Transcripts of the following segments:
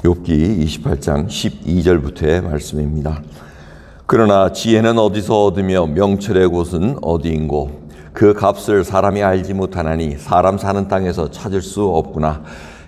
욥기 28장 12절부터의 말씀입니다. 그러나 지혜는 어디서 얻으며 명철의 곳은 어디인고 그 값을 사람이 알지 못하나니 사람 사는 땅에서 찾을 수 없구나.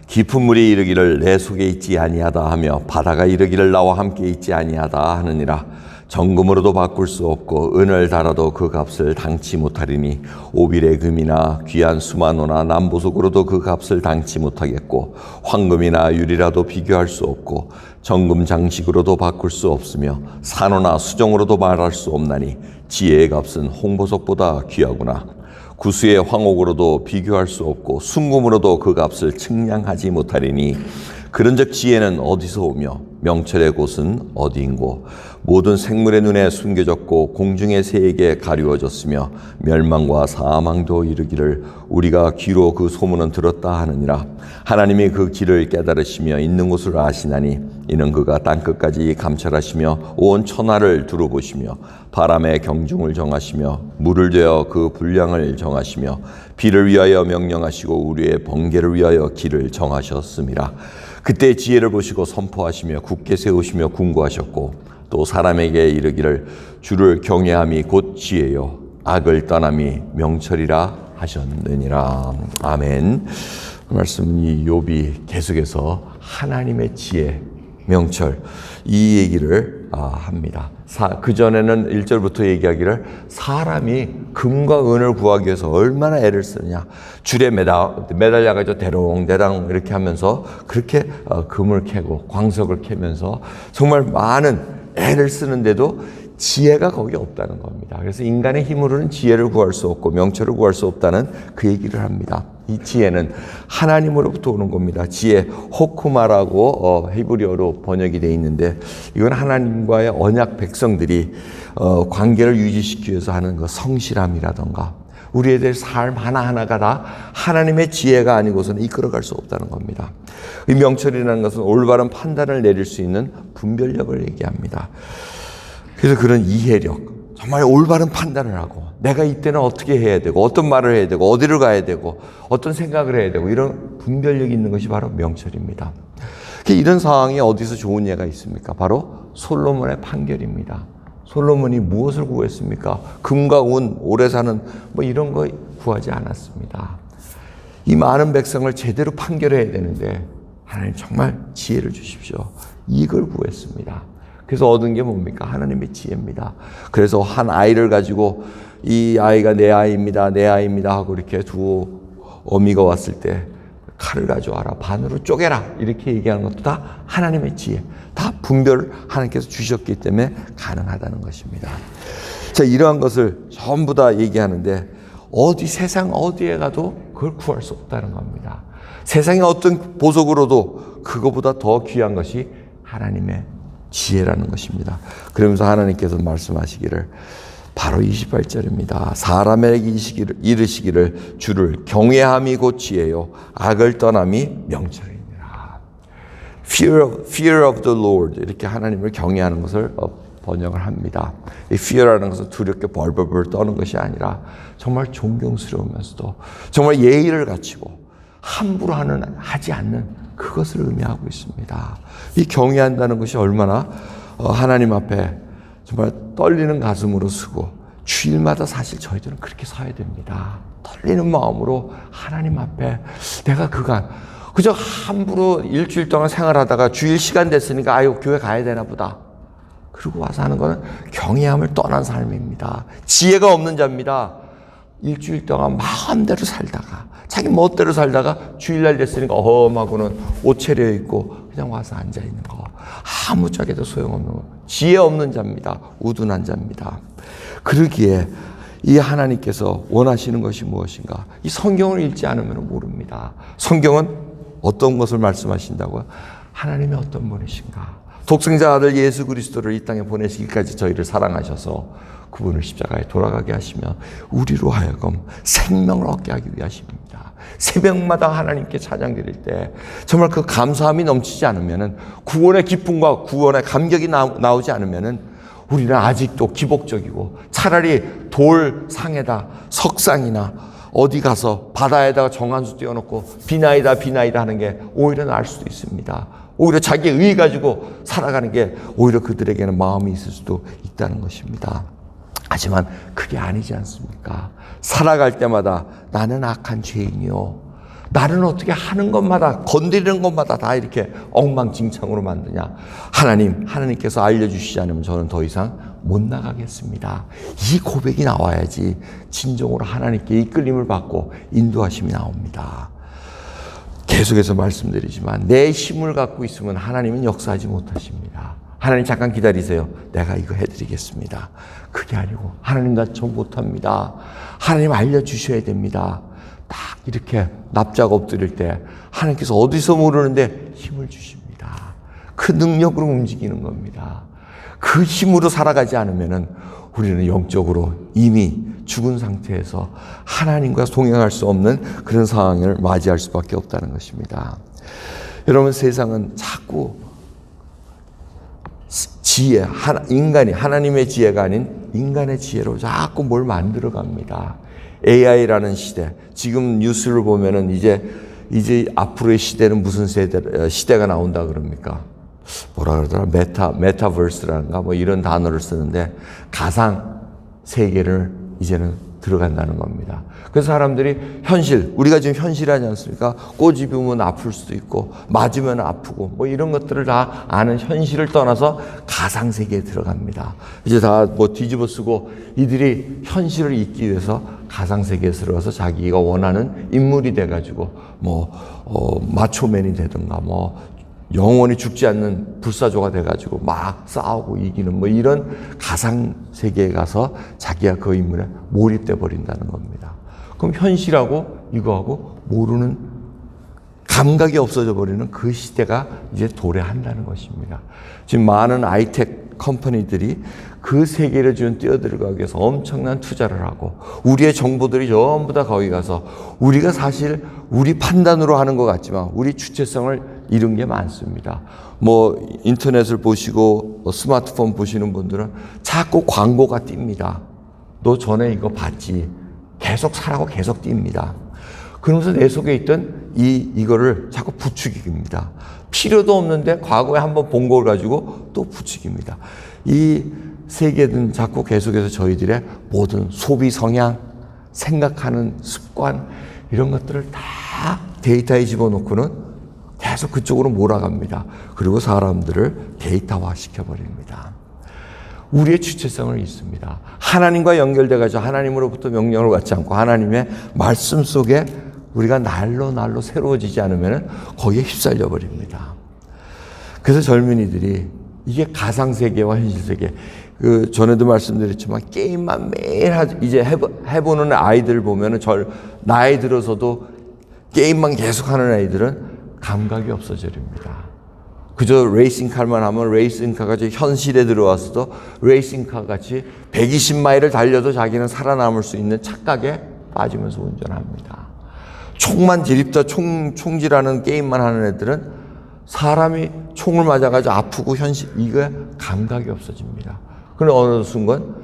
깊은 물이 이르기를 내 속에 있지 아니하다 하며 바다가 이르기를 나와 함께 있지 아니하다 하느니라. 정금으로도 바꿀 수 없고 은을 달아도 그 값을 당치 못하리니 오빌의 금이나 귀한 수마노나 남보석으로도 그 값을 당치 못하겠고 황금이나 유리라도 비교할 수 없고 정금 장식으로도 바꿀 수 없으며 산호나 수정으로도 말할 수 없나니 지혜의 값은 홍보석보다 귀하구나. 구수의 황옥으로도 비교할 수 없고 순금으로도 그 값을 측량하지 못하리니 그런즉 지혜는 어디서 오며 명철의 곳은 어디인고 모든 생물의 눈에 숨겨졌고 공중의 새에게 가리워졌으며 멸망과 사망도 이르기를 우리가 귀로 그 소문은 들었다 하느니라. 하나님이 그 길을 깨달으시며 있는 곳을 아시나니 이는 그가 땅끝까지 감찰하시며 온 천하를 두루보시며 바람의 경중을 정하시며 물을 되어 그 분량을 정하시며 비를 위하여 명령하시고 우리의 번개를 위하여 길을 정하셨음이라. 그때 지혜를 보시고 선포하시며 굳게 세우시며 군구하셨고 또 사람에게 이르기를 주를 경외함이 곧 지혜요 악을 떠남이 명철이라 하셨느니라. 아멘. 말씀은 이 욥이 계속해서 하나님의 지혜, 명철 이 얘기를 합니다. 그전에는 1절부터 얘기하기를 사람이 금과 은을 구하기 위해서 얼마나 애를 쓰느냐. 줄에 매달려가지고 대롱대롱 이렇게 하면서 그렇게 금을 캐고 광석을 캐면서 정말 많은 애를 쓰는데도 지혜가 거기 없다는 겁니다. 그래서 인간의 힘으로는 지혜를 구할 수 없고 명철을 구할 수 없다는 그 얘기를 합니다. 이 지혜는 하나님으로부터 오는 겁니다. 지혜, 호크마라고 히브리어로 번역이 되어 있는데 이건 하나님과의 언약 백성들이 관계를 유지시키기 위해서 하는 그 성실함이라던가 우리에 대해 삶 하나하나가 다 하나님의 지혜가 아니고서는 이끌어갈 수 없다는 겁니다. 이 명철이라는 것은 올바른 판단을 내릴 수 있는 분별력을 얘기합니다. 그래서 그런 이해력, 정말 올바른 판단을 하고 내가 이때는 어떻게 해야 되고 어떤 말을 해야 되고 어디를 가야 되고 어떤 생각을 해야 되고 이런 분별력이 있는 것이 바로 명철입니다. 이런 상황이 어디서 좋은 예가 있습니까? 바로 솔로몬의 판결입니다. 솔로몬이 무엇을 구했습니까? 금과 운, 오래 사는 뭐 이런 거 구하지 않았습니다. 이 많은 백성을 제대로 판결해야 되는데 하나님 정말 지혜를 주십시오. 이걸 구했습니다. 그래서 얻은 게 뭡니까? 하나님의 지혜입니다. 그래서 한 아이를 가지고 이 아이가 내 아이입니다, 내 아이입니다 하고 이렇게 두 어미가 왔을 때 칼을 가져와라, 반으로 쪼개라 이렇게 얘기하는 것도 다 하나님의 지혜, 다 분별을 하나님께서 주셨기 때문에 가능하다는 것입니다. 자, 이러한 것을 전부 다 얘기하는데 세상 어디에 가도 그걸 구할 수 없다는 겁니다. 세상의 어떤 보석으로도 그거보다 더 귀한 것이 하나님의 지혜라는 것입니다. 그러면서 하나님께서 말씀하시기를 바로 28절입니다. 사람에게 이르시기를 주를 경외함이 곧 지혜요 악을 떠남이 명철이니라. Fear of the Lord 이렇게 하나님을 경외하는 것을 번역을 합니다. 이 fear라는 것은 두렵게 벌벌벌 떠는 것이 아니라 정말 존경스러우면서도 정말 예의를 갖추고 함부로 하지 않는 그것을 의미하고 있습니다. 이 경외한다는 것이 얼마나 하나님 앞에 정말 떨리는 가슴으로 서고 주일마다 사실 저희들은 그렇게 서야 됩니다. 떨리는 마음으로 하나님 앞에 내가 그저 함부로 일주일 동안 생활하다가 주일 시간 됐으니까 교회 가야 되나 보다. 그러고 와서 하는 것은 경외함을 떠난 삶입니다. 지혜가 없는 자입니다. 일주일 동안 마음대로 살다가 자기 멋대로 살다가 주일날 됐으니까 어마고는 옷 차려입고 그냥 와서 앉아있는 거 아무짝에도 소용없는 거 지혜 없는 자입니다. 우둔한 자입니다. 그러기에 이 하나님께서 원하시는 것이 무엇인가? 이 성경을 읽지 않으면 모릅니다. 성경은 어떤 것을 말씀하신다고요? 하나님이 어떤 분이신가? 독생자 아들 예수 그리스도를 이 땅에 보내시기까지 저희를 사랑하셔서 그분을 십자가에 돌아가게 하시며 우리로 하여금 생명을 얻게 하기 위하십니다. 새벽마다 하나님께 찬양 드릴 때 정말 그 감사함이 넘치지 않으면 구원의 기쁨과 구원의 감격이 나오지 않으면 우리는 아직도 기복적이고 차라리 돌 상에다 석상이나 어디 가서 바다에다가 정한수 띄워놓고 비나이다 비나이다 하는 게 오히려 나을 수도 있습니다. 오히려 자기의 의 가지고 살아가는 게 오히려 그들에게는 마음이 있을 수도 있다는 것입니다. 하지만 그게 아니지 않습니까? 살아갈 때마다 나는 악한 죄인이요. 나는 어떻게 하는 것마다 건드리는 것마다 다 이렇게 엉망진창으로 만드냐. 하나님께서 알려주시지 않으면 저는 더 이상 못 나가겠습니다. 이 고백이 나와야지 진정으로 하나님께 이끌림을 받고 인도하심이 나옵니다. 계속해서 말씀드리지만 내 힘을 갖고 있으면 하나님은 역사하지 못하십니다. 하나님 잠깐 기다리세요. 내가 이거 해드리겠습니다. 그게 아니고 하나님 나 저 못합니다. 하나님 알려주셔야 됩니다. 딱 이렇게 납작 엎드릴 때 하나님께서 어디서 모르는데 힘을 주십니다. 그 능력으로 움직이는 겁니다. 그 힘으로 살아가지 않으면은 우리는 영적으로 이미 죽은 상태에서 하나님과 동행할 수 없는 그런 상황을 맞이할 수밖에 없다는 것입니다. 여러분, 세상은 자꾸 지혜, 인간이 하나님의 지혜가 아닌 인간의 지혜로 자꾸 뭘 만들어 갑니다. AI라는 시대, 지금 뉴스를 보면은 이제 앞으로의 시대는 무슨 시대가 나온다 그럽니까? 뭐라 그러더라? 메타버스라는가 뭐 이런 단어를 쓰는데 가상 세계를 이제는 들어간다는 겁니다. 그래서 사람들이 우리가 지금 현실하지 않습니까? 꼬집으면 아플 수도 있고 맞으면 아프고 뭐 이런 것들을 다 아는 현실을 떠나서 가상 세계에 들어갑니다. 이제 다 뭐 뒤집어 쓰고 이들이 현실을 잊기 위해서 가상 세계에 들어가서 자기가 원하는 인물이 돼가지고 마초맨이 되든가 영원히 죽지 않는 불사조가 돼가지고 막 싸우고 이기는 이런 가상 세계에 가서 자기가 그 인물에 몰입돼 버린다는 겁니다. 그럼 현실하고 이거하고 모르는 감각이 없어져 버리는 그 시대가 이제 도래한다는 것입니다. 지금 많은 아이텍 컴퍼니들이 그 세계를 지금 뛰어들어가기 위해서 엄청난 투자를 하고 우리의 정보들이 전부 다 거기 가서 우리가 사실 우리 판단으로 하는 것 같지만 우리 주체성을 잃은 게 많습니다. 인터넷을 보시고 스마트폰 보시는 분들은 자꾸 광고가 띱니다. 너 전에 이거 봤지? 계속 사라고 계속 띱니다. 그러면서 내 속에 있던 이거를 자꾸 부추깁니다. 필요도 없는데 과거에 한번 본 걸 가지고 또 부추깁니다. 이 세계는 자꾸 계속해서 저희들의 모든 소비 성향, 생각하는 습관 이런 것들을 다 데이터에 집어넣고는 계속 그쪽으로 몰아갑니다. 그리고 사람들을 데이터화 시켜버립니다. 우리의 주체성을 잃습니다. 하나님과 연결돼가지고 하나님으로부터 명령을 받지 않고 하나님의 말씀 속에 우리가 날로 새로워지지 않으면 거기에 휩쓸려 버립니다. 그래서 젊은이들이 이게 가상세계와 현실세계, 전에도 말씀드렸지만 게임만 매일 이제 해보는 아이들 보면은 나이 들어서도 게임만 계속하는 아이들은 감각이 없어집니다. 그저 레이싱카만 하면 레이싱카가 현실에 들어와서도 레이싱카 같이 120마일을 달려도 자기는 살아남을 수 있는 착각에 빠지면서 운전합니다. 총만 지립다 총질하는 게임만 하는 애들은 사람이 총을 맞아가지고 아프고 이거 감각이 없어집니다. 그런데 어느 순간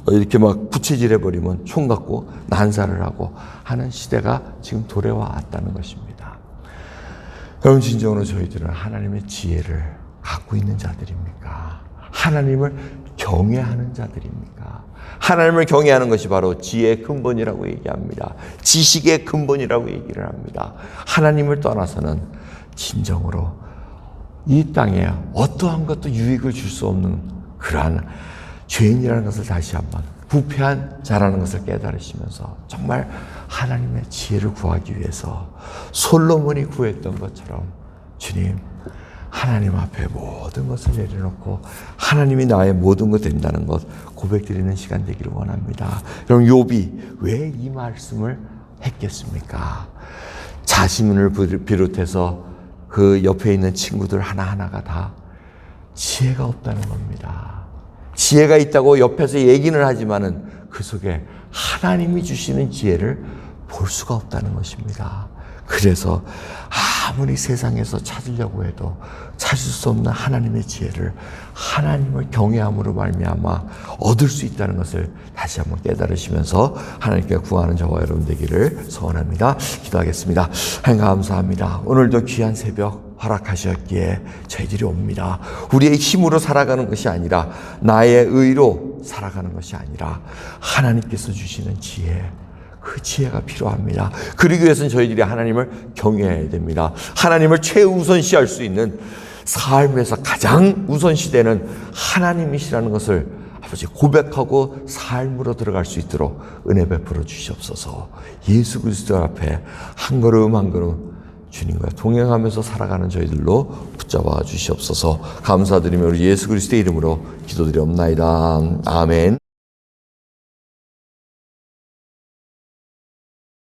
이렇게 막 부채질 해버리면 총 갖고 난사를 하고 하는 시대가 지금 도래왔다는 것입니다. 여러분, 진정으로 저희들은 하나님의 지혜를 갖고 있는 자들입니까? 하나님을 경외하는 자들입니까? 하나님을 경외하는 것이 바로 지혜의 근본이라고 얘기합니다. 지식의 근본이라고 얘기를 합니다. 하나님을 떠나서는 진정으로 이 땅에 어떠한 것도 유익을 줄 수 없는 그러한 죄인이라는 것을 다시 한번 부패한 자라는 것을 깨달으시면서 정말 하나님의 지혜를 구하기 위해서 솔로몬이 구했던 것처럼 주님, 하나님 앞에 모든 것을 내려놓고 하나님이 나의 모든 것 된다는 것 고백드리는 시간 되기를 원합니다. 여러분, 욥이 왜 이 말씀을 했겠습니까? 자신을 비롯해서 그 옆에 있는 친구들 하나하나가 다 지혜가 없다는 겁니다. 지혜가 있다고 옆에서 얘기는 하지만은 그 속에 하나님이 주시는 지혜를 볼 수가 없다는 것입니다. 그래서 아무리 세상에서 찾으려고 해도 찾을 수 없는 하나님의 지혜를 하나님을 경외함으로 말미암아 얻을 수 있다는 것을 다시 한번 깨달으시면서 하나님께 구하는 저와 여러분 되기를 소원합니다. 기도하겠습니다. 하나님 감사합니다. 오늘도 귀한 새벽 허락하셨기에 저희들이 옵니다. 우리의 힘으로 살아가는 것이 아니라 나의 의로 살아가는 것이 아니라 하나님께서 주시는 지혜, 그 지혜가 필요합니다. 그러기 위해서는 저희들이 하나님을 경외해야 됩니다. 하나님을 최우선시할 수 있는 삶에서 가장 우선시되는 하나님이시라는 것을 아버지 고백하고 삶으로 들어갈 수 있도록 은혜 베풀어 주시옵소서. 예수 그리스도 앞에 한 걸음 한 걸음 주님과 동행하면서 살아가는 저희들로 붙잡아 주시옵소서. 감사드리며 우리 예수 그리스도의 이름으로 기도드리옵나이다. 아멘.